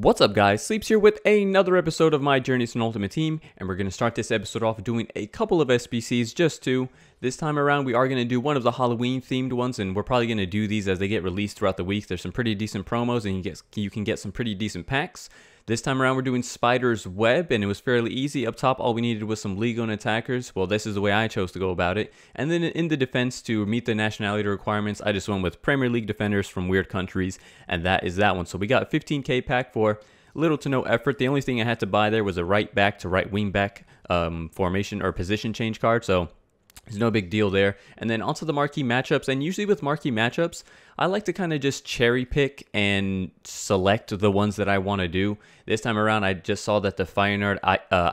What's up guys, Sleepz here with another episode of my Journey to an Ultimate Team, and we're going to start this episode off doing a couple of SBCs, just two. This time around we are going to do one of the Halloween themed ones, and we're probably going to do these as they get released throughout the week. There's some pretty decent promos and you can get some pretty decent packs. This time around we're doing Spider's Web, and it was fairly easy. Up top all we needed was some legal and attackers. Well, this is the way I chose to go about it. And then in the defense, to meet the nationality requirements, I just went with Premier League defenders from weird countries, and that is that one. So we got a 15k pack for little to no effort. The only thing I had to buy there was a right back to right wing back formation or position change card, so there's no big deal there. And then onto the marquee matchups, and usually with marquee matchups I like to kind of just cherry pick and select the ones that I want to do. This time around I just saw that the Feyenoord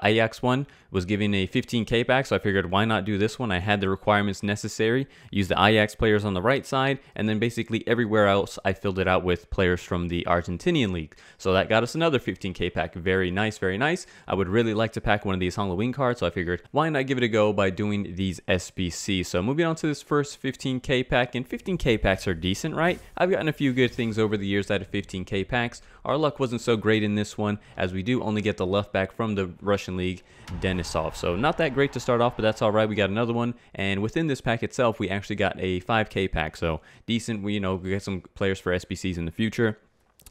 Ajax one was giving a 15k pack, so I figured why not do this one. I had the requirements necessary, use the Ajax players on the right side, and then basically everywhere else I filled it out with players from the Argentinian league. So that got us another 15k pack. Very nice, very nice. I would really like to pack one of these Halloween cards, so I figured why not give it a go by doing these SBC. So moving on to this first 15k pack, and 15k packs are decent, right? I've gotten a few good things over the years out of 15k packs. Our luck wasn't so great in this one, as we do only get the left back from the Russian league, Denisov. So not that great to start off, but that's all right. We got another one, and within this pack itself, we actually got a 5k pack. So decent. We get some players for SBCs in the future.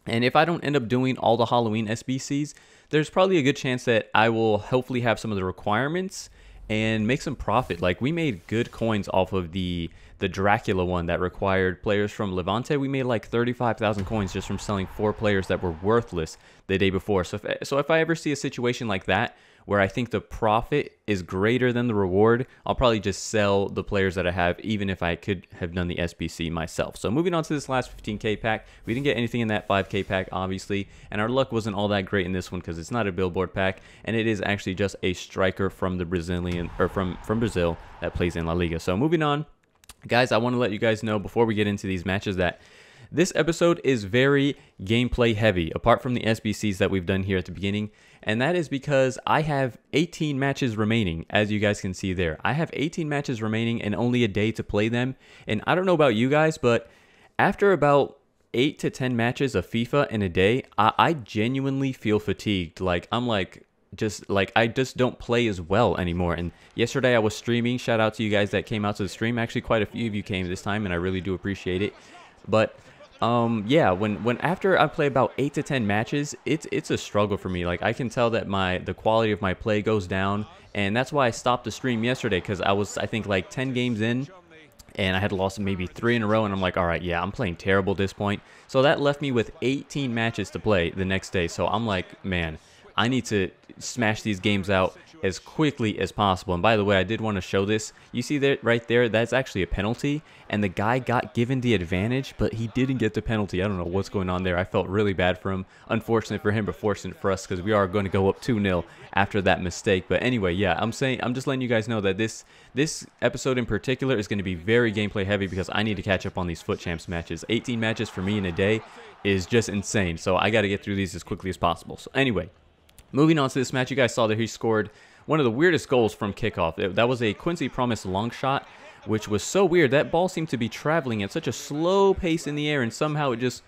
And if I don't end up doing all the Halloween SBCs, there's probably a good chance that I will hopefully have some of the requirements and make some profit. Like, we made good coins off of the Dracula one that required players from Levante. We made like 35,000 coins just from selling 4 players that were worthless the day before. So if I ever see a situation like that where I think the profit is greater than the reward, I'll probably just sell the players that I have, even if I could have done the SBC myself. So moving on to this last 15k pack, we didn't get anything in that 5k pack, obviously, and our luck wasn't all that great in this one because it's not a billboard pack, and it is actually just a striker from the Brazilian, or from Brazil, that plays in La Liga. So moving on, guys, I want to let you guys know before we get into these matches that this episode is very gameplay heavy, apart from the SBCs that we've done here at the beginning, and that is because I have 18 matches remaining, as you guys can see there. I have 18 matches remaining and only a day to play them, and I don't know about you guys, but after about 8 to 10 matches of FIFA in a day, I genuinely feel fatigued. Like, I just don't play as well anymore. And yesterday I was streaming. Shout out to you guys that came out to the stream. Actually, quite a few of you came this time, and I really do appreciate it. But yeah, when after I play about 8 to 10 matches, it's a struggle for me. Like, I can tell that the quality of my play goes down, and that's why I stopped the stream yesterday, because I think like 10 games in, and I had lost maybe 3 in a row, and I'm like, all right, yeah, I'm playing terrible at this point. So that left me with 18 matches to play the next day. So I'm like, man, I need to smash these games out as quickly as possible. And by the way, I did want to show this. You see that right there? That's actually a penalty, and the guy got given the advantage, but he didn't get the penalty. I don't know what's going on there. I felt really bad for him. Unfortunate for him, but fortunate for us, because we are going to go up 2-0 after that mistake. But anyway, yeah, I'm just letting you guys know that this episode in particular is going to be very gameplay heavy, because I need to catch up on these FUT Champs matches. 18 matches for me in a day is just insane. So I got to get through these as quickly as possible. So anyway, moving on to this match, you guys saw that he scored one of the weirdest goals from kickoff. That was a Quincy Promise long shot, which was so weird. That ball seemed to be traveling at such a slow pace in the air, and somehow it just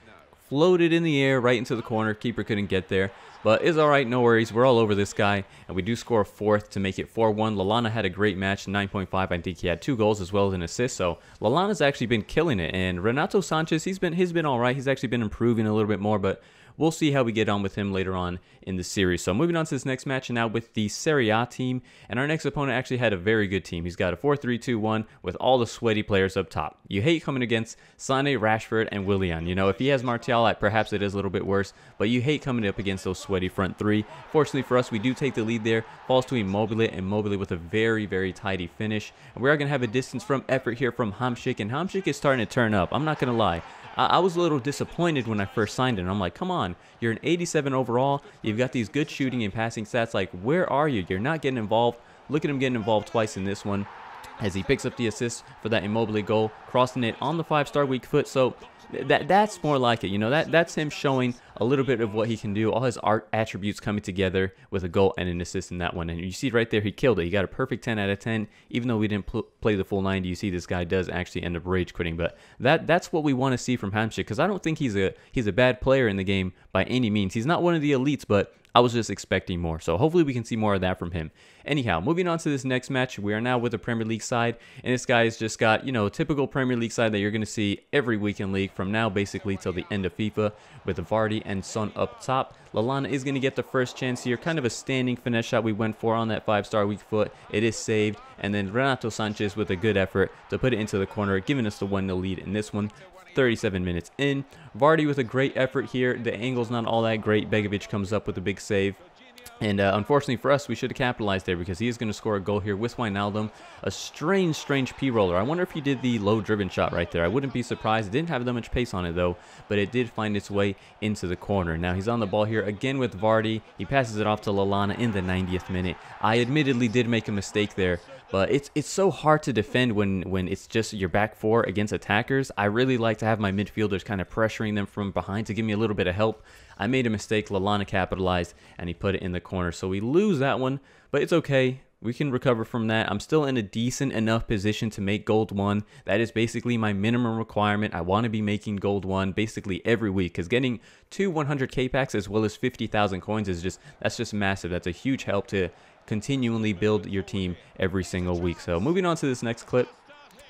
floated in the air right into the corner. Keeper couldn't get there, but it's all right, no worries. We're all over this guy, and we do score a 4th to make it 4-1. Lallana had a great match, 9.5. I think he had 2 goals as well as an assist. So Lallana's actually been killing it, and Renato Sanchez, he's been all right. He's actually been improving a little bit more, but we'll see how we get on with him later on in the series. So moving on to this next match, and now with the Serie A team, and our next opponent actually had a very good team. He's got a 4-3-2-1 with all the sweaty players up top. You hate coming against Sané, Rashford, and Willian. If he has Martial, perhaps it is a little bit worse, but you hate coming up against those sweaty front 3. Fortunately for us, we do take the lead there. Falls to Immobile, and Immobile with a very, very tidy finish. And we are going to have a distance from effort here from Hamsik, and Hamsik is starting to turn up. I'm not going to lie. I was a little disappointed when I first signed him. I'm like, come on, you're an 87 overall. You've got these good shooting and passing stats. Like, where are you? You're not getting involved. Look at him getting involved twice in this one. as he picks up the assist for that Immobile goal, crossing it on the 5-star weak foot. So that's more like it, you know. That's him showing a little bit of what he can do, all his art attributes coming together with a goal and an assist in that one. And you see right there, he killed it. He got a perfect 10 out of 10. Even though we didn't play the full 90, you see this guy does actually end up rage quitting. But that's what we want to see from Hamsik, because I don't think he's a bad player in the game by any means. He's not one of the elites, but I was just expecting more. So hopefully we can see more of that from him. Anyhow, moving on to this next match, we are now with the Premier League side, and this guy has just got, you know, a typical Premier League side that you're going to see every week in League from now basically till the end of FIFA, with Vardy and Son up top. Lallana is going to get the first chance here, kind of a standing finesse shot we went for on that 5-star weak foot. It is saved, and then Renato Sanchez with a good effort to put it into the corner, giving us the 1-0 lead in this one. 37 minutes in. Vardy with a great effort here. The angle's not all that great. Begovic comes up with a big save. And unfortunately for us, we should have capitalized there, because he is going to score a goal here with Wijnaldum. A strange P-roller. I wonder if he did the low-driven shot right there. I wouldn't be surprised. It didn't have that much pace on it, though, but it did find its way into the corner. Now he's on the ball here again with Vardy. He passes it off to Lallana in the 90th minute. I admittedly did make a mistake there, but it's so hard to defend when it's just your back four against attackers. I really like to have my midfielders kind of pressuring them from behind to give me a little bit of help. I made a mistake. Lallana capitalized, and he put it in the corner. So we lose that one, but it's okay. We can recover from that. I'm still in a decent enough position to make gold 1. That is basically my minimum requirement. I want to be making gold 1 basically every week, because getting 2 100k packs as well as 50,000 coins is that's just massive. That's a huge help to continually build your team every single week. So moving on to this next clip,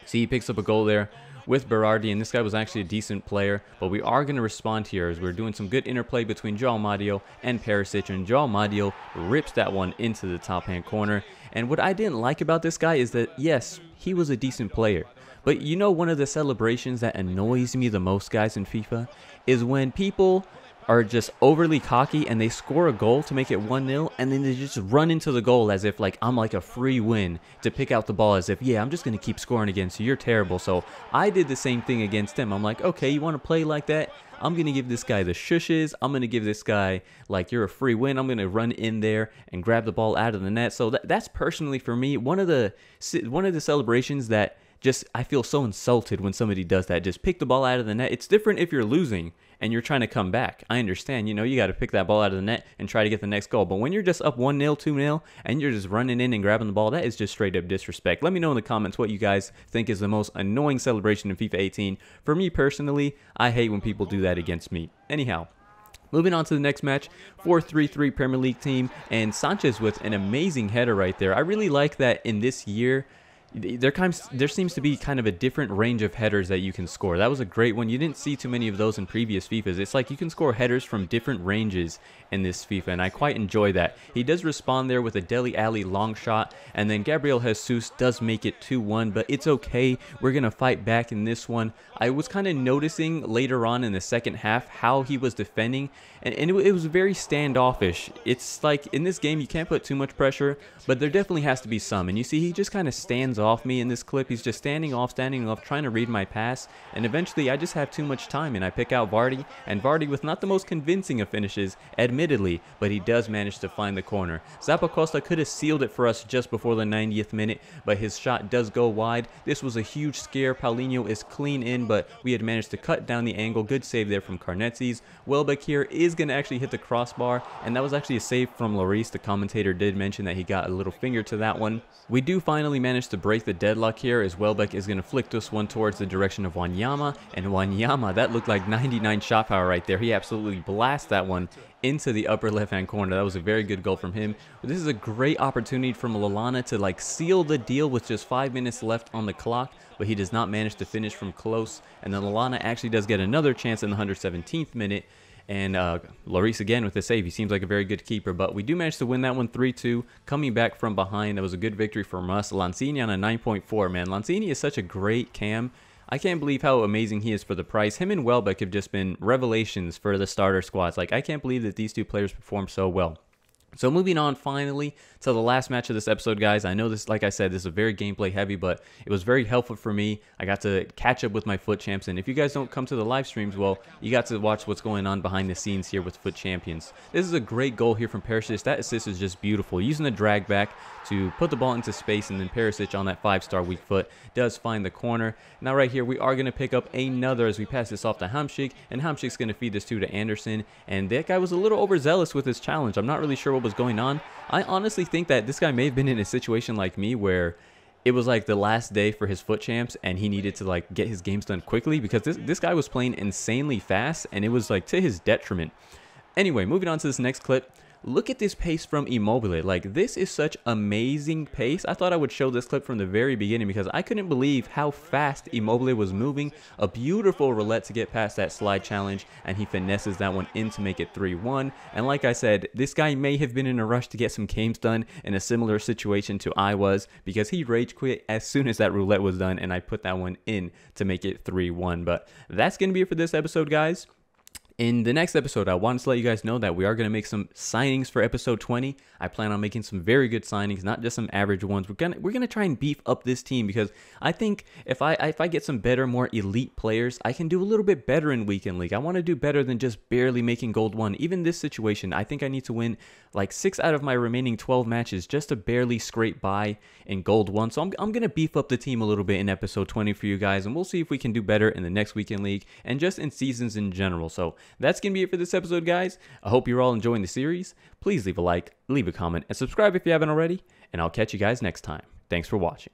see he picks up a goal there with Berardi, and this guy was actually a decent player, but we are going to respond here as we're doing some good interplay between João Mario and Perisic, and João Mario rips that one into the top hand corner. And what I didn't like about this guy is that, yes, he was a decent player, but you know, one of the celebrations that annoys me the most, guys, in FIFA is when people are just overly cocky and they score a goal to make it 1-0, and then they just run into the goal as if like I'm like a free win to pick out the ball, as if, yeah, I'm just going to keep scoring against you. You're terrible. So I did the same thing against him. I'm like, okay, you want to play like that? I'm going to give this guy the shushes. I'm going to give this guy like, you're a free win. I'm going to run in there and grab the ball out of the net. So that's personally for me one of the celebrations that just, I feel so insulted when somebody does that. Just pick the ball out of the net. It's different if you're losing and you're trying to come back. I understand, you know, you got to pick that ball out of the net and try to get the next goal. But when you're just up 1-0, 2-0, and you're just running in and grabbing the ball, that is just straight up disrespect. Let me know in the comments what you guys think is the most annoying celebration in FIFA 18. For me personally, I hate when people do that against me. Anyhow, moving on to the next match, 4-3-3 Premier League team, and Sanchez with an amazing header right there. I really like that in this year, there seems to be kind of a different range of headers that you can score. That was a great one. You didn't see too many of those in previous FIFAs. It's like you can score headers from different ranges in this FIFA, and I quite enjoy that. He does respond there with a Dele Alli long shot, and then Gabriel Jesus does make it 2-1, but it's okay. We're going to fight back in this one. I was kind of noticing later on in the second half how he was defending, and it was very standoffish. It's like in this game you can't put too much pressure, but there definitely has to be some. And you see he just kind of stands off me in this clip. He's just standing off, trying to read my pass, and eventually I just have too much time and I pick out Vardy, and Vardy with not the most convincing of finishes, admittedly, but he does manage to find the corner. Zappacosta could have sealed it for us just before the 90th minute, but his shot does go wide. This was a huge scare. Paulinho is clean in, but we had managed to cut down the angle. Good save there from Carnetzis. Welbeck here is going to actually hit the crossbar, and that was actually a save from Lloris. The commentator did mention that he got a little finger to that one. We do finally manage to break the deadlock here, as Welbeck is going to flick this one towards the direction of Wanyama, and Wanyama, that looked like 99 shot power right there. He absolutely blasts that one into the upper left hand corner. That was a very good goal from him. But this is a great opportunity from Lallana to like seal the deal with just 5 minutes left on the clock, but he does not manage to finish from close. And then Lallana actually does get another chance in the 117th minute, and Lloris again with the save. He seems like a very good keeper, but we do manage to win that one 3-2, coming back from behind. That was a good victory from us. Lanzini on a 9.4, man. Lanzini is such a great cam. I can't believe how amazing he is for the price. Him and Welbeck have just been revelations for the starter squads. Like, I can't believe that these two players perform so well. So moving on finally to the last match of this episode, guys. I know this, like I said, this is very gameplay heavy, but it was very helpful for me. I got to catch up with my FUT Champs, and if you guys don't come to the live streams, well, you got to watch what's going on behind the scenes here with FUT Champions. This is a great goal here from Perisic. That assist is just beautiful. Using the drag back to put the ball into space, and then Perisic on that 5-star weak foot does find the corner. Now right here, we are going to pick up another as we pass this off to Hamsik, and Hamsik's going to feed this to Anderson, and that guy was a little overzealous with his challenge. I'm not really sure what was going on. I honestly think that this guy may have been in a situation like me where it was like the last day for his FUT Champs and he needed to like get his games done quickly, because this guy was playing insanely fast and it was like to his detriment. Anyway, moving on to this next clip. Look at this pace from Immobile. Like, this is such amazing pace. I thought I would show this clip from the very beginning because I couldn't believe how fast Immobile was moving. A beautiful roulette to get past that slide challenge, and he finesses that one in to make it 3-1. And like I said, this guy may have been in a rush to get some games done in a similar situation to I was, because he rage quit as soon as that roulette was done, and I put that one in to make it 3-1. But that's going to be it for this episode, guys. In the next episode, I wanted to let you guys know that we are going to make some signings for episode 20. I plan on making some very good signings, not just some average ones. We're gonna try and beef up this team, because I think if I get some better, more elite players, I can do a little bit better in Weekend League. I want to do better than just barely making Gold 1. Even this situation, I think I need to win like 6 out of my remaining 12 matches just to barely scrape by in Gold 1. So I'm going to beef up the team a little bit in episode 20 for you guys, and we'll see if we can do better in the next Weekend League and just in seasons in general. So that's going to be it for this episode, guys. I hope you're all enjoying the series. Please leave a like, leave a comment, and subscribe if you haven't already, and I'll catch you guys next time. Thanks for watching.